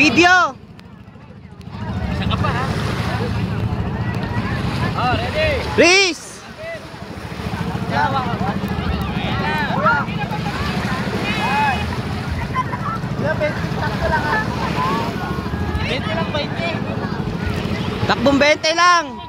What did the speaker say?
Video! Isa ka pa ha? Oh, ready? Please! Jawa ka ba? Takbo lang 20 lang ha? 20 lang 20. Takbong 20 lang!